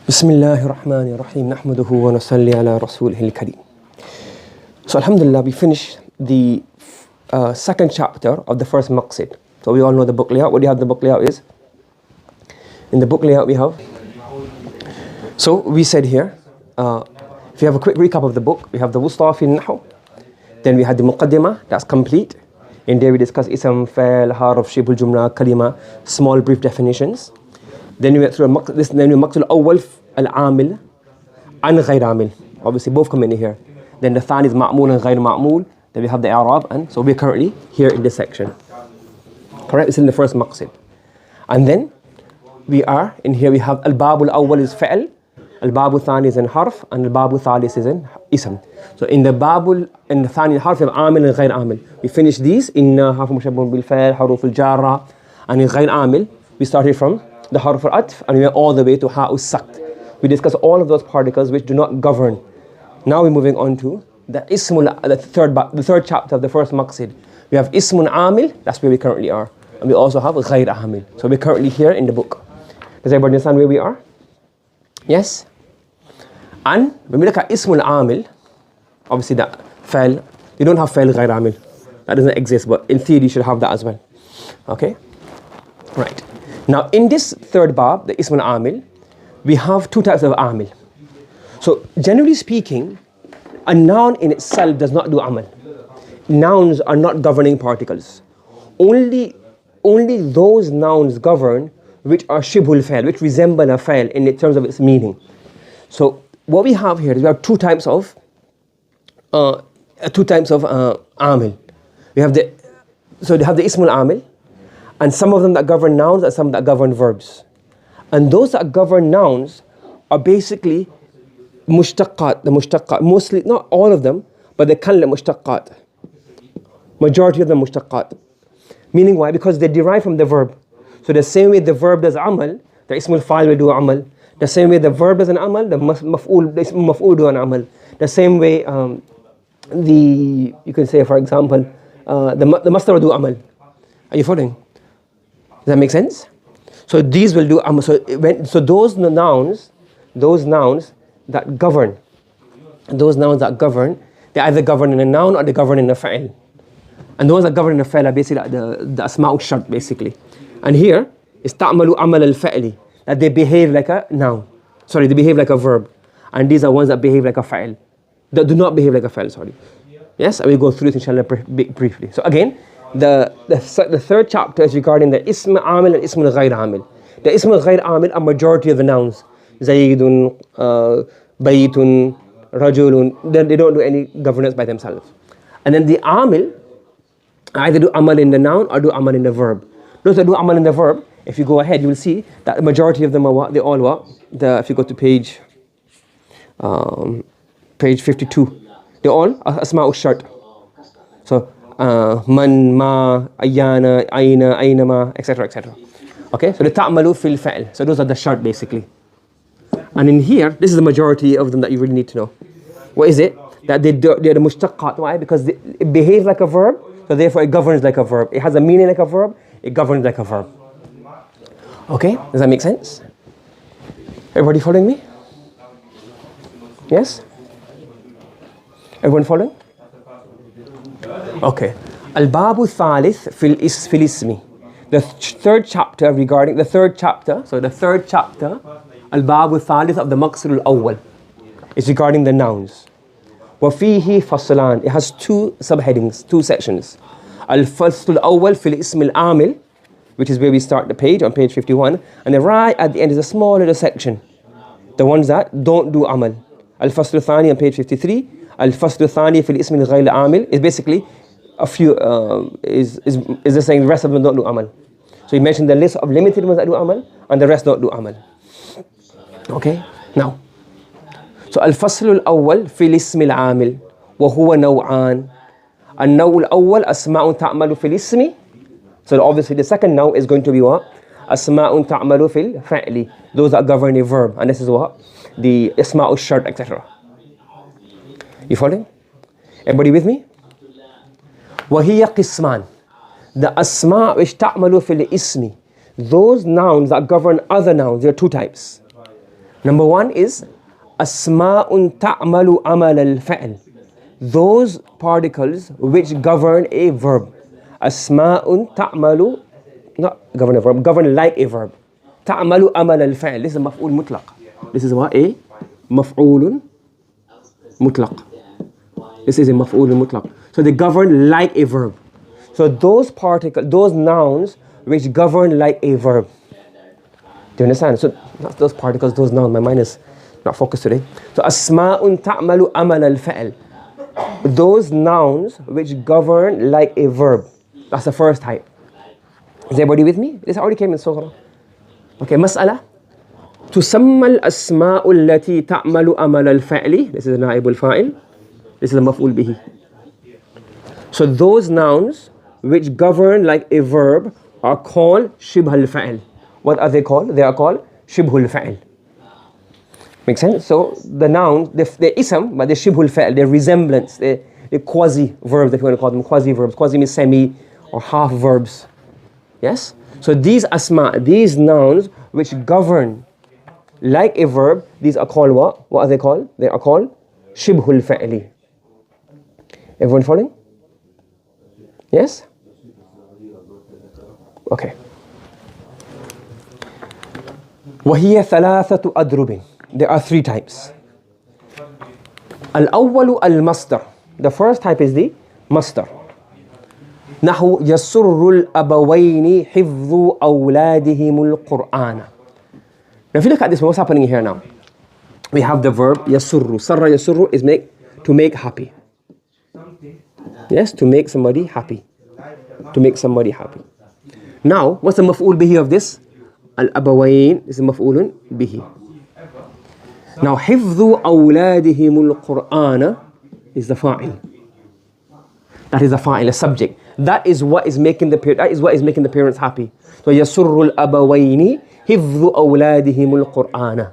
بسم الله الرحمن الرحيم نحمده ونصلي على رسوله الكريم. So alhamdulillah, we finished the second chapter of the first maqsid. So we all know the book layout. What do you have the book layout is? In the book layout we have, so we said here, if you have a quick recap of the book, we have the Wusta fi An-Nahw, then we had the muqaddimah, that's complete. In there we discussed ism, fa'il, harf, shibul jumla, kalima, small brief definitions. Then we went through maqsid al-awwal, al-amil, and ghayr amil. Obviously both come in here. Then the thani is ma'mul and ghayr ma'mul. Then we have the i'rab, and so we're currently here in this section. Correct? It's in the first maqsid. And then we are in here, we have al-babu al-awwal is fa'il, al-babu thani is in harf, and al-babu thalis is in ism. So in the babu and the thani harf we have amil and ghayr amil. We finished these in harf mushabbahun bil fa'il, haruf al-jarra, and in ghayr amil we started from the harf al-atf and we went all the way to ha'us sakt. We discussed all of those particles which do not govern. Now we're moving on to the ismul, the third chapter of the first maqsid. We have ismun amil, that's where we currently are. And we also have ghayr amil. So we're currently here in the book. Does everybody understand where we are? Yes? And when we look at ismul amil, obviously that fa'il, you don't have fa'il ghayr amil. That doesn't exist, but in theory you should have that as well. Okay? Right. Now in this third bab, the ismul amil, we have two types of amil. So generally speaking, a noun in itself does not do amal. Nouns are not governing particles. Only those nouns govern which are shibhul fa'il, which resemble a fa'il in terms of its meaning. So what we have here is we have two types of amil. We have the ismul amil, and some of them that govern nouns and some that govern verbs. And those that govern nouns are basically mushtaqat, the mushtaqat, mostly, not all of them, but they can mushtaqat. Majority of them mushtaqat. Meaning why? Because they derive from the verb. So the same way the verb does amal, the ismul fa'il will do amal. The same way the verb does an amal, the maf'ul do an amal. The same way you can say, for example, the masdar will do amal. Are you following? Does that make sense? So these will do amal. So those nouns that govern, they either govern in a noun or they govern in a fa'il. And those that govern in a fa'il are basically the Asma'u basically. And here is ta'malu amal al-fa'ili, that they behave like a noun. Sorry, they behave like a verb. And these are ones that behave like a fa'il. That do not behave like a fa'il, sorry. Yes, I will go through it inshallah briefly. So again, the third chapter is regarding the ism amil and ism ghayr amil. The ism ghayr amil are majority of the nouns. Zaydun, baytun, rajulun. They don't do any governance by themselves. And then the amil either do amal in the noun or do amal in the verb. Those that do amal in the verb, if you go ahead, you will see that the majority of them are what? They all what? If you go to page 52, they all are Asma'u. So man, ma, ayana, aina, aynama, etc., etc. Okay, so the ta'malu fil fa'il. So those are the shart basically. And in here, this is the majority of them that you really need to know. What is it? That they're the mushtaqat. Why? Because it behaves like a verb, so therefore it governs like a verb. It has a meaning like a verb, it governs like a verb. Okay, does that make sense? Everybody following me? Yes? Everyone following? Okay. Al-Babu Thalith fil ismi. The third chapter, Al-Babu Thalith of the Maqsid al-Awwal is regarding the nouns. Wa fihi faslan. It has two subheadings, two sections. Al-Fasl al-Awwal fil ism al-Amil, which is where we start the page on page 51, and then right at the end is a small little section, the ones that don't do amal. Al-Fasl al-Thani on page 53. Al-Fasl al-Thani fil ism al-Ghayr amil is basically a few, is just saying the rest of them don't do amal. So he mentioned the list of limited ones that do amal, and the rest don't do amal. Okay, now. So al-Fasl al-Awwal fil ism al-Amil, wa huwa naw'an. An-Naw' al-Awwal asma'un ta'malu fil ismi. So obviously the second now is going to be what? Asma'un ta'malu fil fa'li. Those that govern a verb, and this is what? The Asma'u shart, etc. You following? Everybody with me? وَهِيَ قِسْمًا. The asma' which ta'malu fil ismi, those nouns that govern other nouns, there are two types. Number one is أسماء تعمل عمل الفعل. Those particles which govern a verb. أسماء تعمل, not govern a verb, govern like a verb. تعمل عمل الفعل. This is a مفعول مطلق. This is what? A مفعول مطلق. This is a مفعول مطلق. So they govern like a verb. So those particles, those nouns which govern like a verb. Do you understand? So not those particles, those nouns. My mind is not focused today. So أسماء تعمل عمل الفعل. Those nouns which govern like a verb. That's the first type. Is everybody with me? This already came in Sughra. Okay, مسألة. تسمى الأسماء التي تعمل عمل الفعل. This is نائب الفاعل. This is المفعول به. So those nouns which govern like a verb are called شبه الفعل. What are they called? They are called شبه الفعل. Make sense? So the nouns, they're ism, but they're شبه الفعل. They're resemblance. They're quasi-verbs, if you want to call them quasi-verbs. Quasi means semi or half verbs. Yes? So these asma, these nouns which govern like a verb, these are called what? What are they called? They are called شبه الفعل. Everyone following? Yes? Okay. وهي ثلاثة أضرب. There are three types. الأول المصدر. The first type is the مصدر. نحو يسر الأبوين حفظ أولادهم القرآن. Now if you look at this, what's happening here now? We have the verb يسر. سر يسر is to make happy. Yes, to make somebody happy. To make somebody happy. Now, what's the مفعول به of this? الأبوين is مفعول به. Now, حفظ أولادهم القرآن is the فاعل. That is the فاعل, a subject. That is what is making the parents happy. So يسر الأبوين حفظ أولادهم القرآن.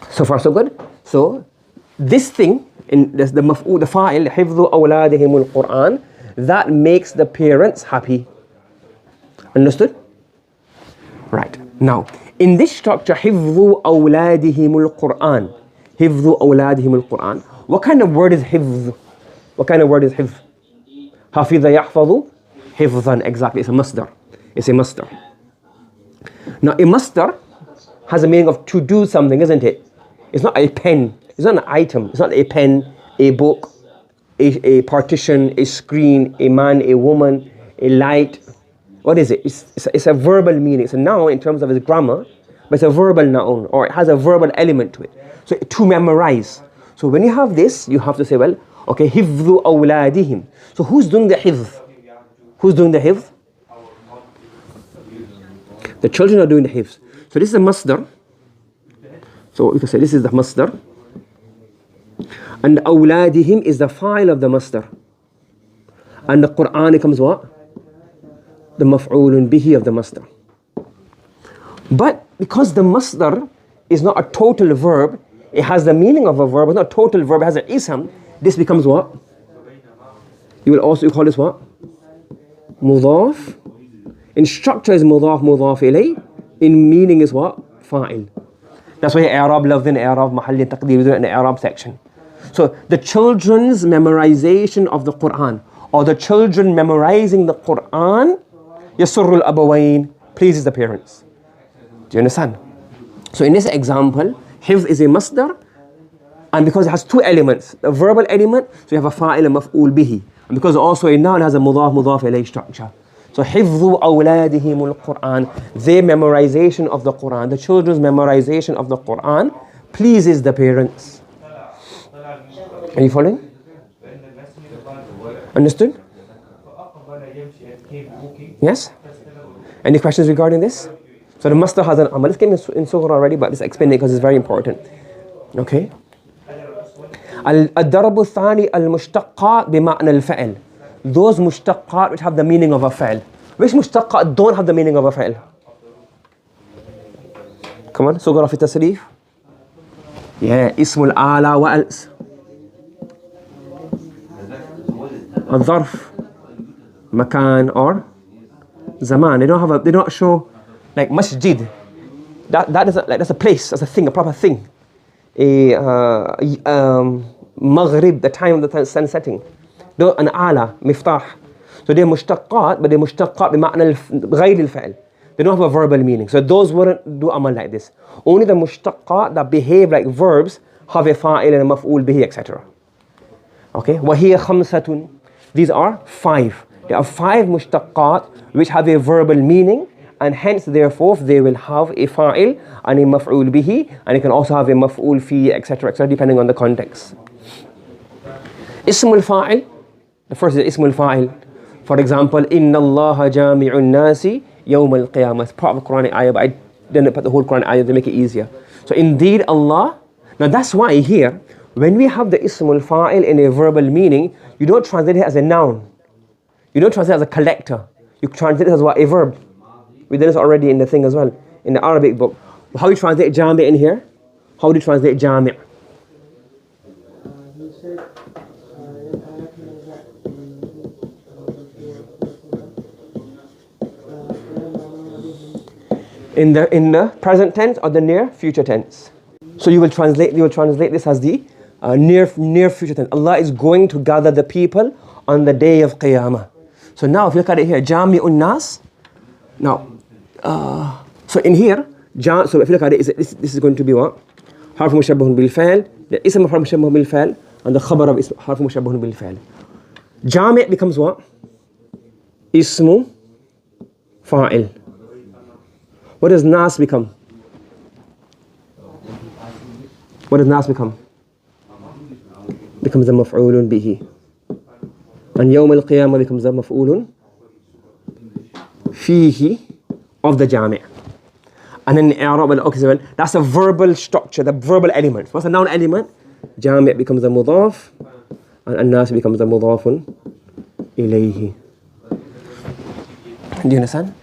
So far so good. So this thing in the مفعول, the فاعل حفظ أولادهم القرآن, that makes the parents happy. Understood? Right. Now, in this structure, حفظ أولادهم القرآن. حفظ أولادهم القرآن. What kind of word is حفظ? What kind of word is حفظ? حفظ يحفظ حفظا. Exactly. It's a مصدر. It's a مصدر. Now, a مصدر has a meaning of to do something, isn't it? It's not a pen. It's not an item. It's not a pen, a book, a partition, a screen, a man, a woman, a light. What is it? It's a verbal meaning. It's a noun in terms of its grammar, but it's a verbal noun, or it has a verbal element to it. So to memorize. So when you have this, you have to say, well, okay, حفظ أولادهم. So who's doing the حفظ? Who's doing the حفظ? The children are doing the حفظ. So this is a masdar. So you can say this is the masdar. And أولادهم is the file of the masdar. And the Quran becomes what? The maf'ulun bihi of the masdar. But because the masdar is not a total verb, it has the meaning of a verb, it's not a total verb, it has an ism, this becomes what? You call this what? Mudaf. In structure is mudaf ilay. In meaning is what? Fa'il. That's why I'rab lafdhin, I'rab mahalli, taqdeer, we do it in the I'rab section. So the children's memorization of the Quran, or the children memorizing the Quran, yasurrul abawain, pleases the parents. Do you understand? So in this example, hifz is a masdar, and because it has two elements, the verbal element, so you have a fa'il and maf'ul bihi. And because also a noun has a mudaf ilayh structure. So حفظ أولادهم القرآن, their memorization of the Quran, the children's memorization of the Quran pleases the parents. Are you following? Understood? Yes? Any questions regarding this? So the masdar has an amal. This came in Sughra already, but let's explain it because it's very important. Okay? الضرب الثاني المشتقات بمعنى الفعل. Those mushtaqat which have the meaning of a fa'il. Which mushtaqat don't have the meaning of a fa'il? Come on, Sughra fi tasrif. Yeah, ismul ala wa else. Al-dharf, makan or zaman. They don't show like masjid. that is like, that's a place, that's a thing, a proper thing. Maghrib, the time of the sun setting. An ala, miftah. So they're mushtaqat, but they're mushtaqat بمعنى غير الفعل. They don't have a verbal meaning. So those wouldn't do amal like this. Only the mushtaqat that behave like verbs have a fa'il and a maf'ul bihi, etc. Okay? وَهِيَ خَمْسَةٌ. These are 5. There are 5 mushtaqat which have a verbal meaning, and hence therefore they will have a fa'il and a maf'ul bihi, and it can also have a maf'ul fi, etc., etc., depending on the context. Ismul fa'il. The first is ismul fa'il. For example, إِنَّ اللَّهَ جَامِعُ النَّاسِ يَوْمَ الْقِيَامَةِ. It's part of the Quranic ayah, but I didn't put the whole Quranic ayah to make it easier. So indeed Allah, now that's why here, when we have the ismul fa'il in a verbal meaning, you don't translate it as a noun. You don't translate it as a collector. You translate it as what? A verb. We did this already in the thing as well, in the Arabic book. How do you translate jami' in here? How do you translate jami'? In the present tense or the near future tense. So you will translate this as the near future tense. Allah is going to gather the people on the day of Qiyamah. So now if you look at it here, Jami'un Nas. Now, so in here, so if you look at it, this is going to be what? Harf mushabbahun bil fa'il, the ism of harf mushabbahun bil fa'il, and the khabar of harf mushabbahun bil fa'il. Jami' becomes what? Ismu fa'il. What does Nas become? What does Nas become? Becomes a maf'ulun bihi. And Yawm al-Qiyamah becomes a maf'ulun fihi of the jami'. And then I'rab al-Okzibal, that's a verbal structure, the verbal element. What's a noun element? Jami' becomes a mudaf, and An-Nas becomes a mudafun ilayhi. Do you understand?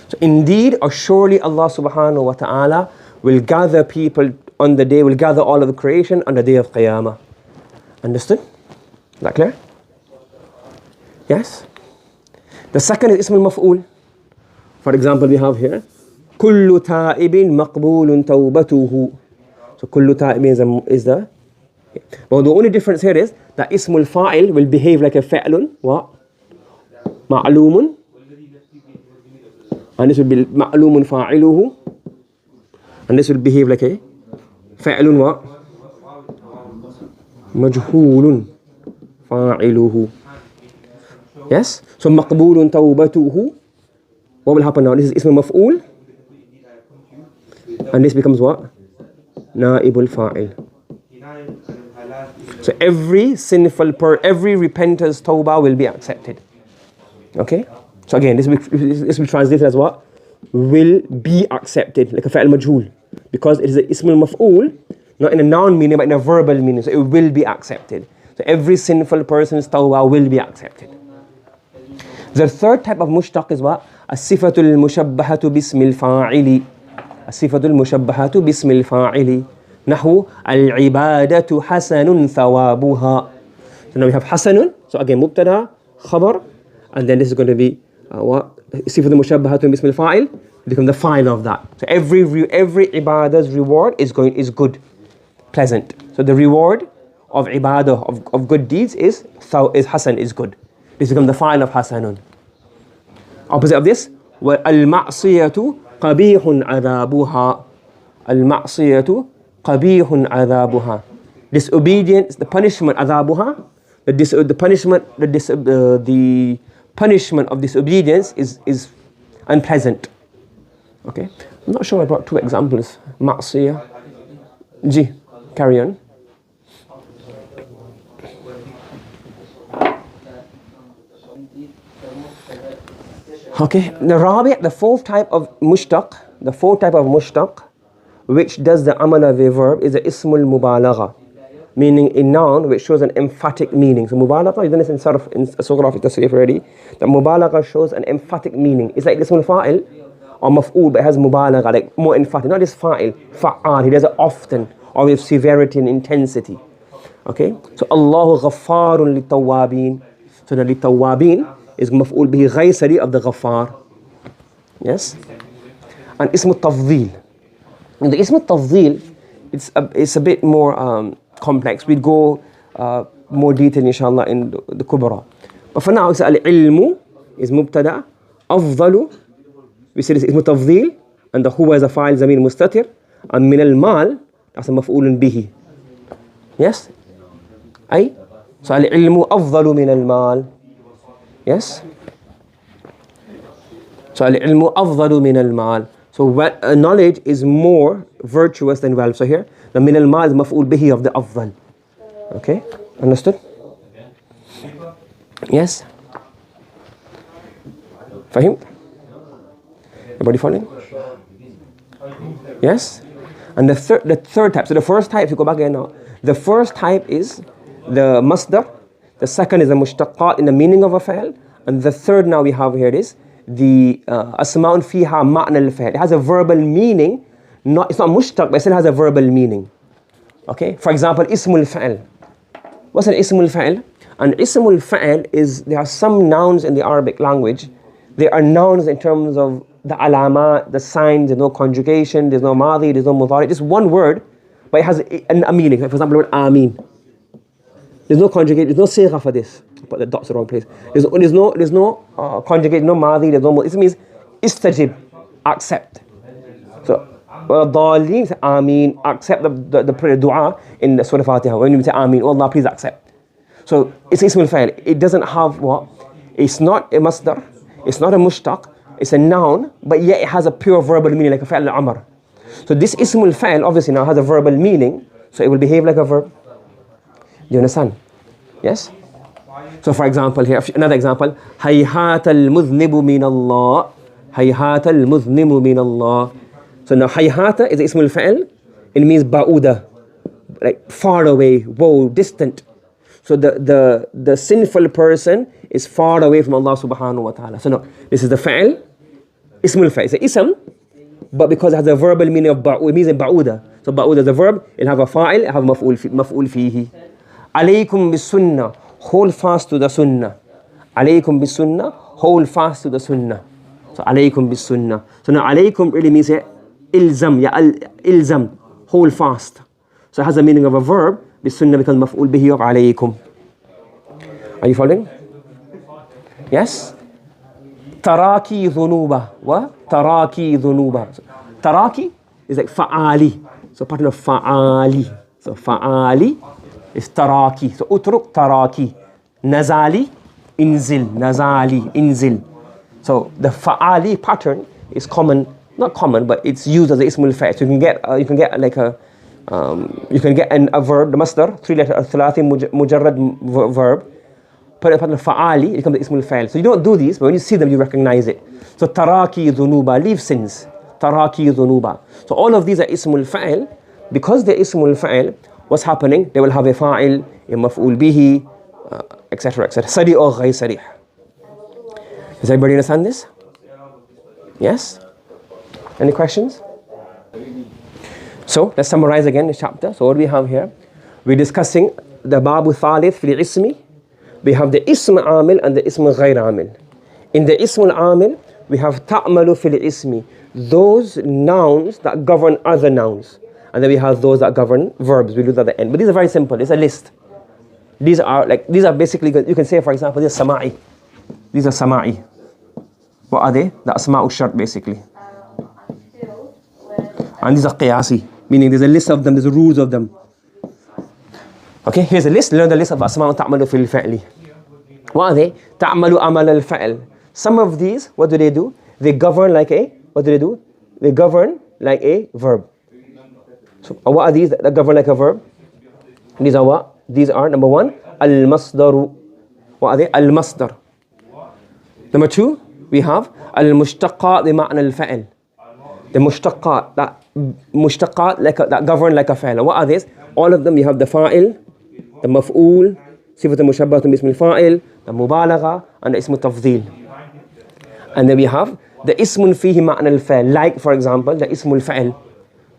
So indeed or surely Allah subhanahu wa ta'ala will gather people on the day, will gather all of the creation on the day of Qiyamah. Understood? Is that clear? Yes? The second is ism al-maf'ul. For example, we have here kullu ta'ibin maqbulun tawbatuhu. So kullu ta'ibin is the, but the only difference here is that ismul fa'il will behave like a fa'lun, what? Ma'lumun. And this will be ma'lumun fa'iluhu. And this will behave like a fa'lun what? Majhulun fa'iluhu. Yes? So maqbulun tawbatuhu. What will happen now? This is ism maf'ul. And this becomes what? Na'ibul fa'il. So every repenter's tawbah will be accepted. Okay? So again, this will translate as what? Will be accepted, like a fa'il majhul. Because it is an ism maf'ul, not in a noun meaning, but in a verbal meaning. So it will be accepted. So every sinful person's tawbah will be accepted. The third type of mushtaq is what? As-sifatul mushabbahatu bismil fa'ili. As-sifatul mushabbahatu bismil fa'ili. Nahu al-ibadatu hasanun thawabuha. So now we have hasanun. So again, mubtada, khabar, and then this is going to be what? Sifatul mushabbahatu bismil fa'il. Become the fa'il of that. So every ibadah's reward is good, pleasant. So the reward of ibadah, of good deeds is hasan, is good. This becomes the fa'il of hasanun. Opposite of this, al-ma'siyatu qabihun adhabuha. Al-ma'siyatu qabihun adhabuha. Disobedience, the punishment, adhabuha, the punishment of disobedience is unpleasant. Okay, I'm not sure I brought 2 examples. Ma'siyah. G, carry on. Okay, the rabi', the fourth type of mushtaq, which does the amal of a verb, is the ismul mubalagha, meaning a noun which shows an emphatic meaning. So mubalagha, you've done this in surah of tasrif already. The mubalagha shows an emphatic meaning. It's like ismul fa'il or maf'ul, but it has mubalagha, like more emphatic. Not just fa'il, fa'al. He does it often or with severity and intensity. Okay, so Allahu ghaffarun li-tawwabin. So the li-tawwabin is maf'ul bihi ghaysari of the ghaffar. Yes? And ism al-tafdil. In the ism al-tafdil, it's a bit more complex. We'd go more detail inshallah in the kubra. But for now, it's al-ilmu is mubtada, afdalu, we say this ism al-tafdil, and the huwa is a fa'il zamir mustatir, and min al-mal, that's a maf'ulun bihi. Yes? أي? So al-ilmu afdalu min al-mal. Yes? So al-ilmu afdalu min al-mal. So knowledge is more virtuous than wealth. So here, the min al-mal is maf'ul bihi of the afdal. Okay? Understood? Yes? Fahim? Everybody following? Yes? And the third type. So the first type, if you go back again now, the first type is the masdar. The second is the mushtaqat in the meaning of a fa'al. And the third now we have here is the Asma'un fiha ma'na al-fa'al. It has a verbal meaning. It's not mushtaq, but it still has a verbal meaning. Okay? For example, ismul fa'al. What's an ismul fa'al? An ismul fa'al is, there are some nouns in the Arabic language. They are nouns in terms of the alama, the signs, there's no conjugation, there's no madi, there's no mudari. Just one word, but it has a meaning. For example, the word ameen. There's no conjugate, there's no sigha for this. Put the dots in the wrong place. There's no conjugate, no madi, there's no. It means istajib, accept. So, dalleen, say ameen, accept the prayer dua in the Surah Fatiha. When you say ameen, oh Allah, please accept. So it's ismul fa'il. It doesn't have what? It's not a masdar, it's not a mushtaq, it's a noun, but yet it has a pure verbal meaning like a fa'il al-amr. So this ismul fa'il obviously now has a verbal meaning, so it will behave like a verb. Do you understand? Yes? So for example here, another example, هيهات المذنب من الله. هيهات المذنب من الله. So now هيهات is ismul fa'il. It means ba'uda, like far away, whoa, distant. So the sinful person is far away from Allah subhanahu wa ta'ala. So no, this is the fa'il, ismul fa'il. It's an ism, but because it has a verbal meaning of ba'uda, it means ba'uda. So ba'uda is a verb, it'll have a fa'il, it'll have a maf'ul fihi. عليكم بالسنة, hold fast to the sunnah. عليكم بالسنة, hold fast to the sunnah. So عليكم بالسنة. So now عليكم really means ilzam, ilzam, hold fast. So it has the meaning of a verb. بالسنة becomes مفعول به of عليكم. Are you following? Yes? تراكي ذنوبة وتراكي ذنوبة. تراكي is like فعالي. So part of فعالي. So فعالي is تراكي. So اترك تراكي. نزالي انزل. نزالي انزل. So the فعالي pattern is common, not common, but it's used as the ismul fa'il. So you can get like a you can get a verb, the masdar, 3-letter thalathi mujarrad verb. Put it on fa'ali, it becomes the ismul fa'il. So you don't do these, but when you see them, you recognize it. So taraki dhunuba, leave sins. Taraki dhunuba. So all of these are ismul fa'il. Because they're ismul fa'il, what's happening? They will have a fa'il, a maf'ul bihi, etc. etc. Sari or ghayr sarih. Does everybody understand this? Yes? Any questions? So let's summarize again the chapter. So what do we have here? We're discussing the babu thalith fil ismi. We have the ism amil and the ism ghayr amil. In the ism amil, we have ta'malu fil ismi, those nouns that govern other nouns. And then we have those that govern verbs. We do that at the end. But these are very simple. It's a list. These are basically, you can say for example, these are sama'i. These are sama'i. What are they? The asma'u shart basically. And these are qiyasi. Meaning there's a list of them, there's rules of them. Okay, here's a list. Learn the list of asma'u ta'malu fil fa'li. What are they? Ta'malu amal al-fa'l. Some of these, what do? They govern like a, what do? They govern like a verb. So what are these that govern like a verb? These are what? These are, number one, al-masdaru. What are they? Al-masdar. Number two, we have al-mushtaqat bima'na al-fa'l. The mushtaqat, that govern like a fa'il. What are these? All of them, you have the fa'il, the maf'ul, صفة المشبهة باسم الفاعل, the مبالغة, and the اسم التفضيل. And then we have the اسم فيه معنى الفعل, like for example the اسم الفعل.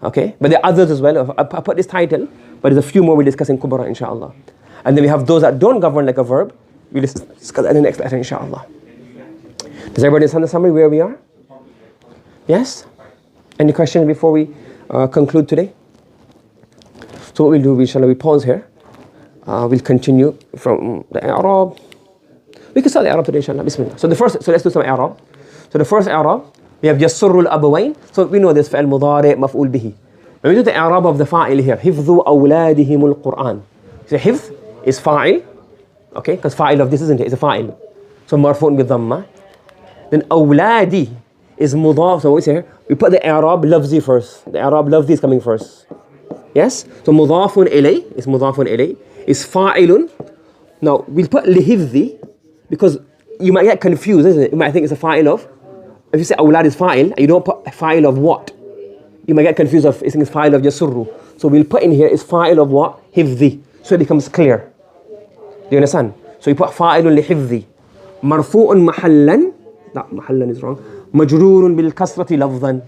Okay, but there are others as well. I put this title, but there's a few more we'll discuss in Kubra, inshallah. And then we have those that don't govern like a verb. We'll discuss that in the next lesson, inshallah. Does everybody understand the summary where we are? Yes? Any questions before we conclude today. So what we'll do, inshallah, we pause here. We'll continue from the I'rab. We can start the I'rab today, inshallah. Bismillah. So let's do some I'rab. So the first I'rab, we have يسر الأبوين. So we know this فعل مضارع مفعول به. When we do the I'rab of the فاعل here, حفظ أولادهم القرآن. So حفظ is فاعل, okay? Because فاعل of this, isn't it? It's a فاعل. So مرفوع بالضمة. Then أولادي is مضاف. So what we say here, we put the I'rab لفظي first. The I'rab لفظي is coming first. Yes? So مضاف إليه is مضاف إليه is فاعل. Now we'll put لحفظي because you might get confused, isn't it? You might think it's a fa'il of, if you say awlad is fa'il, and you don't put fa'il of what? You might get confused of, you think it's fa'il of yasurru. So we'll put in here is fa'il of what? Hifzi. So it becomes clear. Do you understand? So you put fa'ilun li hifzi. Marfu'un mahallan. No, mahallan is wrong. Majrurun bil kasrati lafzan.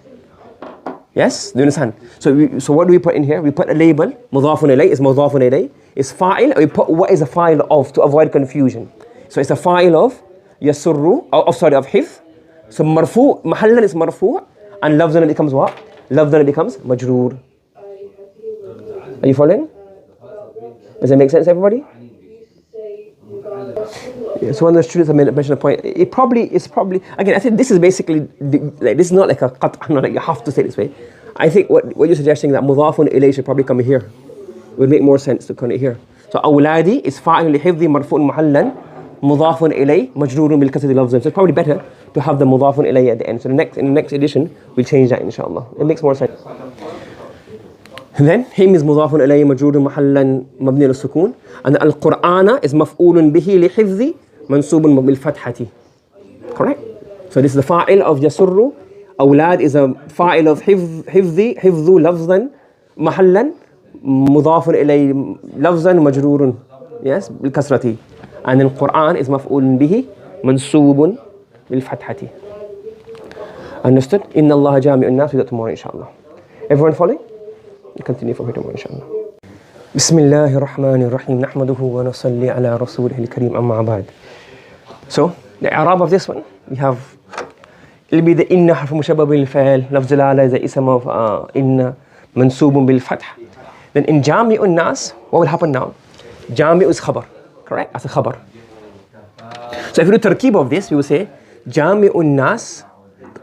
Yes? Do you understand? So what do we put in here? We put a label. Mudhafun ilay is mudhafun ilay. Is fa'il. We put what is a fa'il of to avoid confusion. So it's a fa'il of yasurru, of hifz. So marfu, mahallan is marfu, and lafzan it becomes what? Lafzan it becomes majroor. Are you following? Does that make sense, everybody? Yeah, so one of the students mentioned a point. It's probably, again, I think this is basically, like, this is not like a qat', not like you have to say it this way. I think what you're suggesting that mudhafun ilay should probably come here. It would make more sense to come here. So awladi is fa'il li hifzi marfu'un mahallan. Mudhafun ilay, majroorun bil kasri lafzan. So it's probably better to have the mudhafun ilay at the end. So in the next edition, we'll change that, inshallah. It makes more sense. And then, him is mudhafun ilay, majroorun mahallan, mabni al-sukun. And al-Qur'ana is maf'ulun bihi li hifzi, mansubun bil fathati. Correct? So this is the fa'il of yasurru. Awlad is a fa'il of hifzi, hifzu lafzan, mahallan, mudhafun ilay, lafzan, majroorun. Yes, bil kasrati. And the Quran is maf'ulun bihi, mansubun bil fathati. Understood? Inna Allah jami'un nas. We do that tomorrow, inshallah. Everyone following? We continue from here tomorrow, inshallah. Bismillahir Rahmanir Rahim. Nahmaduhu wa nusalli ala rasulihil kareem, amma ba'd. So, the I'rab of this one, we have, it'll be the inna harf mushabbah bil fa'il, lafz al-ala is the ism of inna, mansubun bil fath. Then in jami'un nas, what will happen now? Jami'u is khabar. Correct? As a khabar. So if you do tarkib of this, we will say Jami'un nas,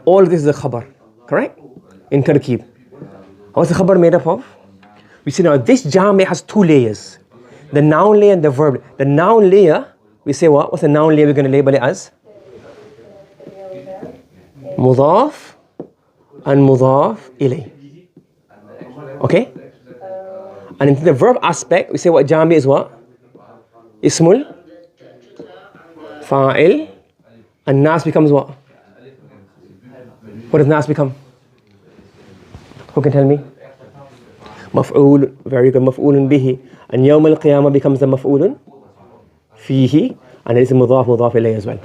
all of this is a khabar. Correct? In tarkib. What's the khabar made up of? We see now this jami' has two layers. The noun layer and the verb. The noun layer, we say what? What's the noun layer we're going to label it as? Mudhaf and mudhaf ilay. Okay? And in the verb aspect, we say what jami' is what? Ismul fa'il, and nas becomes what? What does nas become? Who can tell me? Maf'ul, very good, maf'ulun bihi. And yawm al-qiyamah becomes the maf'ulun fihi, and it is mudhaf ilay as well.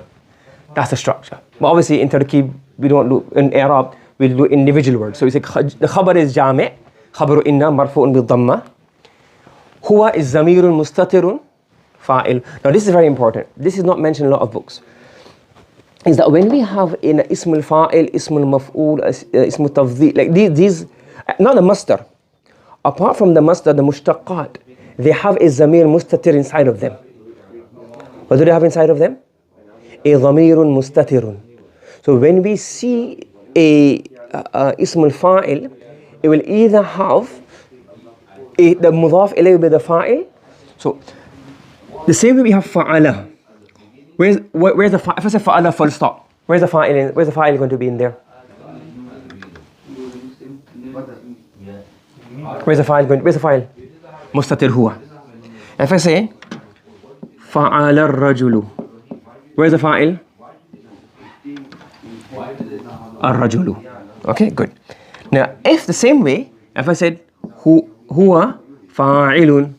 That's the structure. But obviously in tarkib, we don't do, in I'rab, we'll do individual words. So we say the khabar is jami', khabaru inna marfu'un bil dhamma. Huwa is zamirun mustatirun fa'il. Now this is very important. This is not mentioned in a lot of books. Is that when we have in ismul fa'il, ismul maf'ul, ismul tafdhil, like these, not the masdar. Apart from the masdar, the mushtaqat, they have a zamir mustatir inside of them. What do they have inside of them? A zamirun mustatirun. So when we see a ismul fa'il, it will either have the mudhaf ilayhi with the fa'il. So the same way we have fa'ala. Where's the fa'il? If I say fa'ala full stop, where's the fa'il going to be in there? Where's the fa'il? Mustatir huwa. If I say fa'ala ar-rajulu, where's the fa'il? Ar-rajulu. Okay, good. Now, if the same way, if I said huwa fa'ilun,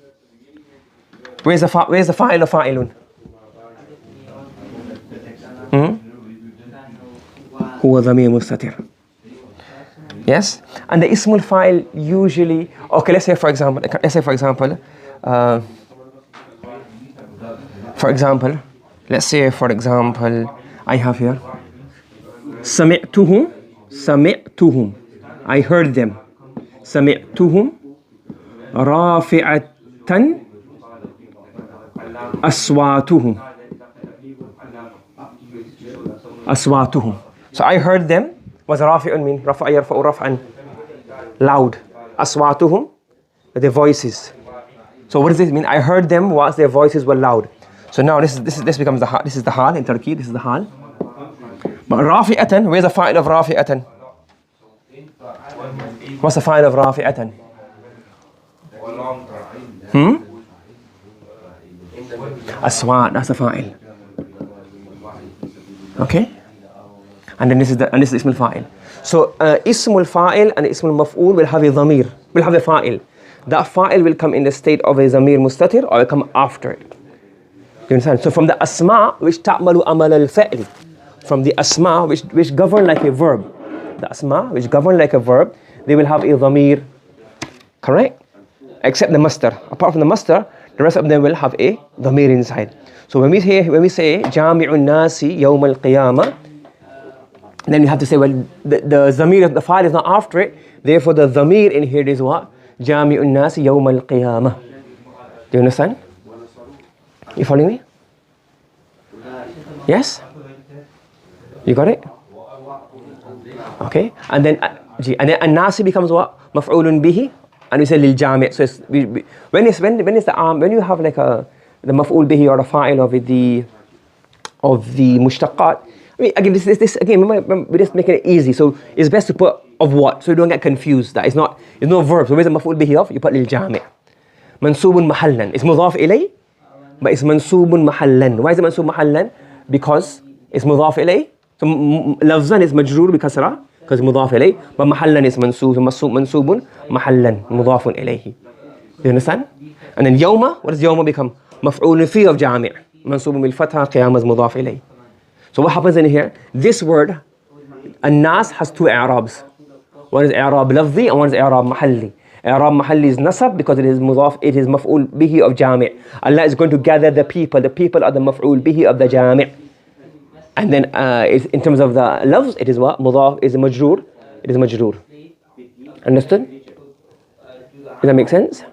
where's the fa'il of fa'ilun? Huwa dhamir mustatir. Yes? And the ismul fa'il usually, okay, let's say for example, I have here سمعتهم I heard them. سمعتهم رافعة أصواتهم. أصواتهم. So I heard them. Was رافع mean رفع يرفع رفعا, loud. أصواتهم, their voices. So what does this mean? I heard them whilst their voices were loud. So now this becomes the hal. This is the hal in Turkey. This is the hal. But rafi'atan, where's the fa'il of rafi'atan? What's the fa'il of rafi'atan? Aswat, that's the fa'il. Okay? And then this is ism al-fa'il. So ism al-fa'il and ism al-maf'ul will have a dhamir, will have a fa'il. That fa'il will come in the state of a zamir mustatir or will come after it. You understand? So from the asma, which ta'malu amal al-fa'il, from the asma, which govern like a verb, the asma, which govern like a verb, they will have a dhamir, correct? Except the masdar. Apart from the masdar, the rest of them will have a dhamir inside. So when we say jami'un nasi yawm al-qiyamah, then you have to say, well, the dhamir, the fa'il is not after it, therefore the dhamir in here is what? Jami'un nasi yawm al-qiyamah. Do you understand? You following me? Yes? You got it? Okay. And then an-nasi becomes what? Maf'ulun bihi. And we say lil jami'. So when you have like the maf'ul bihi or a fa'il of the mushtaqat. I mean, again, this again, we're just making it easy. So it's best to put of what, so you don't get confused. That it's no verb. So where's the maf'ul bihi of? You put lil jami'. Mansubun mahallan. It's mudaf ilay, but it's mansubun mahallan. Why is it mansub mahallan? Because it's mudaf ilay. So lafzan is majroor bi kasra, because mudaf ilay, but mahallan is mansub. Mansubun mahallan, mudafun ilayhi. You understand? And then yawma, what does yawma become? Maf'ulun fi of jami'. Mansubun bil fatha, qiyam is mudaf ilay. So what happens in here? This word, an-nas, has two i'rabs. One is i'rab lafzi and one is i'rab mahalli. I'rab mahalli is nasab because it is mudaf, it is maf'ul bihi of jami'. Allah is going to gather the people are the maf'ul bihi of the jami'. And then in terms of the lafz, it is what? Mudaf is majroor. It is majroor. Understood? Does that make sense?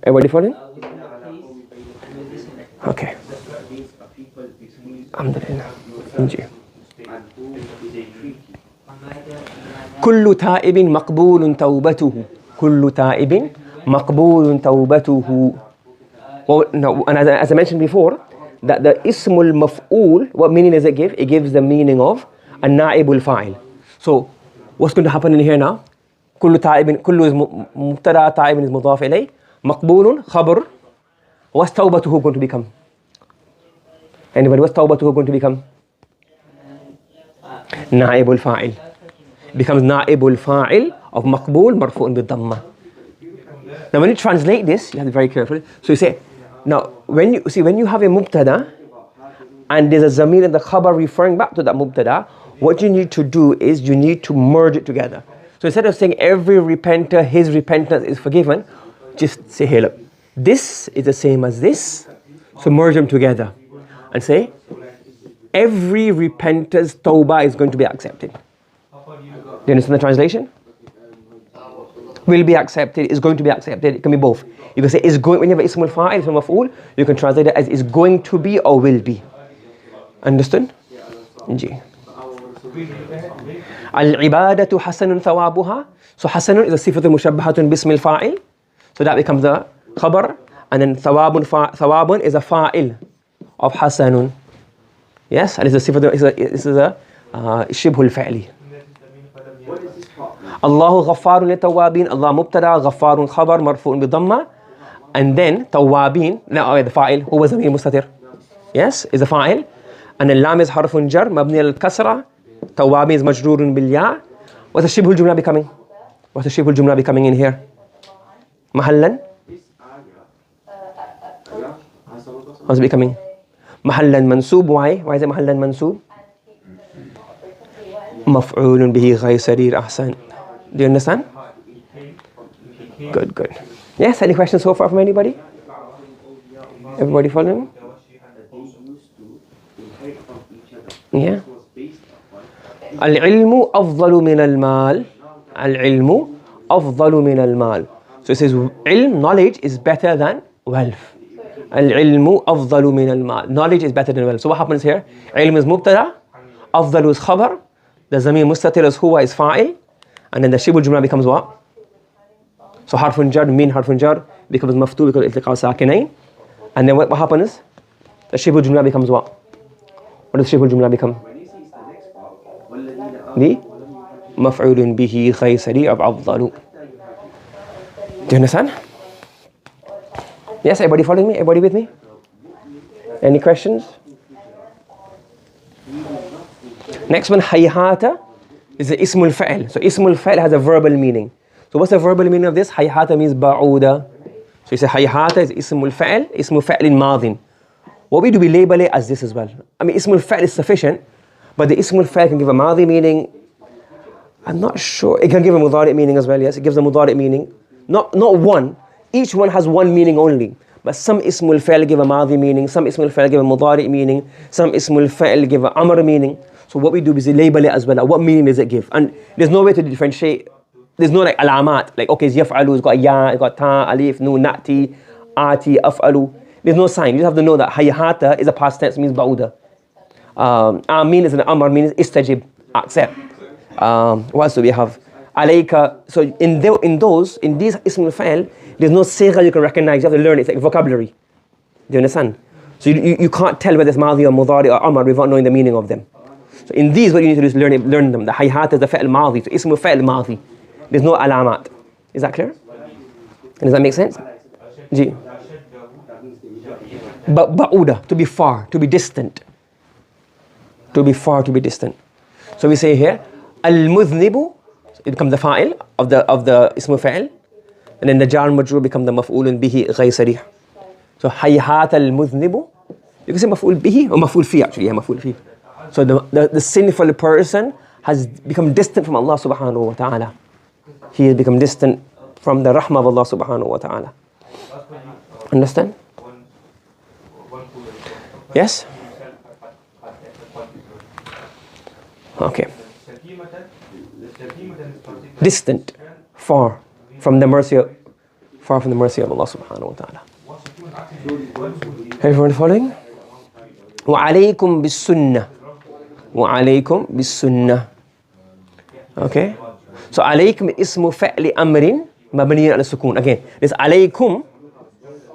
Everybody following? Okay. Alhamdulillah. كل تائب مقبول توبته. كل تائب مقبول توبته. Well, no, and as I mentioned before, that the ismul maf'ul, what meaning does it give? It gives the meaning of an-na'ibul fa'il. So what's going to happen in here now? كل تائب, كل is مبتدا, تائب is مضاف إليه, مقبول خبر. What's توبته going to become? Anybody, what's توبته going to become? نائب الفاعل. Becomes نائب الفاعل of مقبول مرفوع بالضمة. Now when you translate this, you have to be very careful. So you say, now when you have a mubtada and there's a zamir in the khabar referring back to that mubtada, what you need to do is you need to merge it together. So instead of saying every repenter, his repentance is forgiven, just say, hey look, this is the same as this, so merge them together and say every repenter's tawbah is going to be accepted. Do you understand the translation? Will be accepted, is going to be accepted. It can be both. You can say is going, when you have ismul fa'il, ismul maf'ul, you can translate it as is going to be or will be. Understood? Al-ibadatu hasanun thawabuha. So hasanun is a sifatun mushabbahatun bismil fa'il. So that becomes the khabar. And then thawabun is a fa'il of hasanun. Yes, and it's a sifatun, this is a shibhul fa'li. Allahu ghafarun li tawabin. Allah mubtada, ghafarun khabar, marfu'un bi dhamma. And then tawabin, now the fa'il, who was zamir mustatir? Yes, is a fa'il. And then lam is harfun jar, mabni al-kasra. Tawabin is majroorun bil ya. What's the shibhul jumla becoming? What's the shibhul jumla becoming in here? Mahallan? What's it becoming? Mahallan mansoob. Why? Why is it mahallan mansoob? Maf'ulun bihi ghayr sarir ahsan. Do you understand? Good. Yes, any questions so far from anybody? Everybody following? Yeah. Al-ilmu afdalu min al-mal. Al-ilmu afdalu min al-mal. So it says ilm, knowledge is better than wealth. Al-ilmu afdalu min al-mal. Knowledge is better than wealth. So what happens here? Ilm is mubtada, afdalu is khabar, the zamir mustatir is huwa is fa'il, and then the shibul jumla becomes what? So harfun jar, min harfun jar becomes maftu because iltiqa sakinain. And then what happens? The shibul jumla becomes what? What does shibul jumla become? The maf'ulun bihi khaysari of afdalu. Do you understand? Yes, everybody following me? Everybody with me? Any questions? Next one, hayhata is the ismul fa'il. So ismul fa'il has a verbal meaning. So what's the verbal meaning of this? Hayhata means ba'uda. So you say hayhata is ismul fa'il, ismul fa'ilin madin. What we do, we label it as this as well. I mean, ismul fa'il is sufficient, but the ismul fa'il can give a madhi meaning. I'm not sure. It can give a mudari meaning as well, yes. It gives a mudari meaning. Not one. Each one has one meaning only. But some ismul fa'il give a madhi meaning, some ismul fa'il give a mudari meaning, some ismul fa'il give a amr meaning. So what we do is we label it as well. What meaning does it give? And there's no way to differentiate. There's no like alamat. Like, okay, it's yaf'alu, it's got ya, it's got ta, alif, nun, na'ti, ati, af'alu. There's no sign. You just have to know that hayhata is a past tense, means ba'uda. Amin is an amr, means istajib, accept. What else do we have? Alayka. So in these ismul fa'il, there's no sigha you can recognize. You have to learn it. It's like vocabulary. Do you understand? So you can't tell whether it's madhi or mudari or amr without knowing the meaning of them. So in these, what you need to do is learn them. The hayhat is the fa'il madhi. So ismul fa'il madhi. There's no alamat. Is that clear? Does that make sense? Ji. Ba'uda, to be far, to be distant. To be far, to be distant. So we say here, al-mudhnibu, it becomes the fa'il of the ismu fa'il, and then the jar majrur become the maf'ulun bihi ghayr sarih. So hayhat al-mudhnibu, you can say maf'ul bihi or maf'ul fi actually, yeah, maf'ul fi. So the sinful person has become distant from Allah subhanahu wa ta'ala. He has become distant from the rahmah of Allah subhanahu wa ta'ala. Understand? Yes? Okay. Distant, far from the mercy of Allah subhanahu wa ta'ala. Everyone following? Wa alaykum bis sunnah. Wa alaykum bis sunnah. Okay? So alaykum ismu fa'li amrin mabniyan ala sukun. Again, this alaykum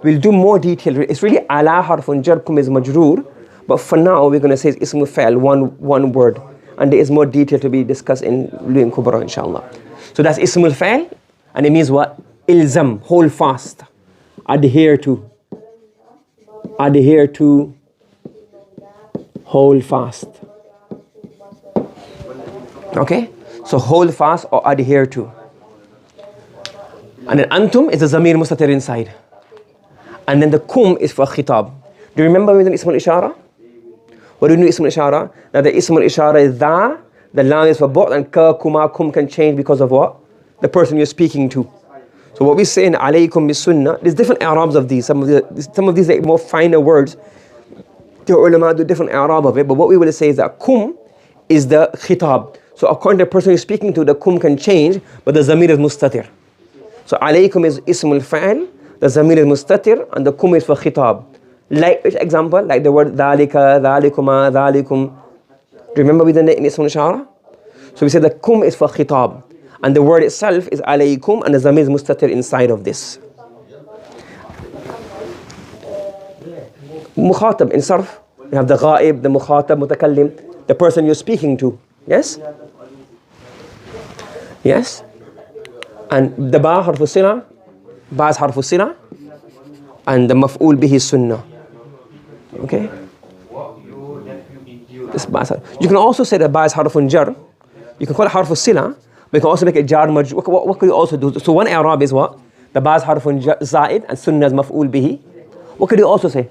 will do more detail. It's really ala harfun jar, kum is majroor, but for now we're going to say it's ismu fa'il, one word, and there is more detail to be discussed in Lu'in Kubra inshallah. So that's ismul fa'il, and it means what? Ilzam, hold fast, adhere to, hold fast. Okay? So hold fast or adhere to. And then antum is the zamir mustatir inside. And then the kum is for khitab. Do you remember with the ismul ishara? What do you know ismul ishara? Now the ismul ishara is the lam is for both, and ka, kuma, kum can change because of what? The person you're speaking to. So what we say in alaykum bis sunnah, there's different i'rabs of these. Some of these are more finer words. The ulama do different i'rab of it, but what we will say is that kum is the khitab. So according to the person you're speaking to, the kum can change, but the zamir is mustatir. So alaykum is ismul fa'il, the zamir is mustatir, and the kum is for khitab. Like which example? Like the word dhalika, dhalikuma, dhalikum. Do you remember with the name ismul ishara? So we say the kum is for khitab, and the word itself is alaykum, and the zamir is mustatir inside of this. Mukhatab in sarf, you have the ghaib, the mukhatab, mutakallim, the person you're speaking to. Yes? Yes? And the ba harfu sila, ba is harfu sila, and the maf'ul bihi sunnah. Okay? This ba is, you can also say that ba is harfun jar. You can call it harfu sila, but you can also make it jar majrur. What could you also do? So one i'rab is what? The ba is harfun zaid and sunnah is maf'ul bihi. What could you also say?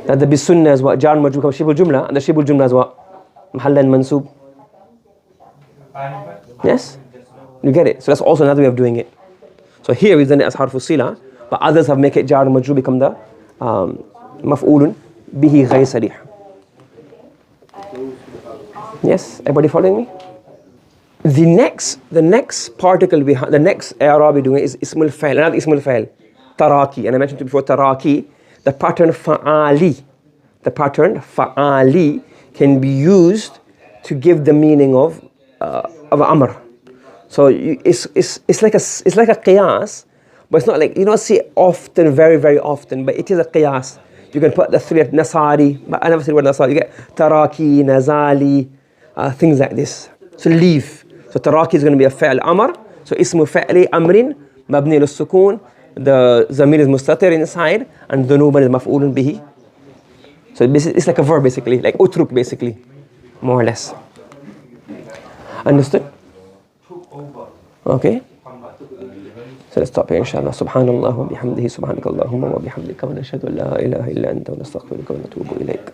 That the bisunnah is what? Jar majrur becomes shibul jumla, and the shibul jumla is what? Mahallan mansub. Yes? You get it? So that's also another way of doing it. So here we've done it as harfu sila, but others have make it jar majrur become the maf'ulun bihi ghayr sarih. Yes? Everybody following me? The next particle behind, the next إعراب we're doing is اسم الفعل. Another اسم الفعل, تراكي. And I mentioned before تراكي, the pattern فعالي. The pattern فعالي can be used to give the meaning of أمر. So it's like a قياس, but it's not like, you don't see it often, very, very often, but it is a قياس. You can put the three at Nasari, but I never say the word Nasari. You get Taraki, Nazali, things like this. So leave. So Taraki is going to be a فعل أمر. So اسم فعل أمر مبني للسكون. The ضمير is مستتر inside, and ذنوبا is مفعول به. So it's like a verb basically, like utruk basically, more or less. Understood? Okay. So let's stop here inshallah. Subhanallah wa bihamdihi, subhanakallahumma wa bihamdika, wa nashhadu an la ilaha illa anta, wa nastaghfiruka wa natubu ilayk.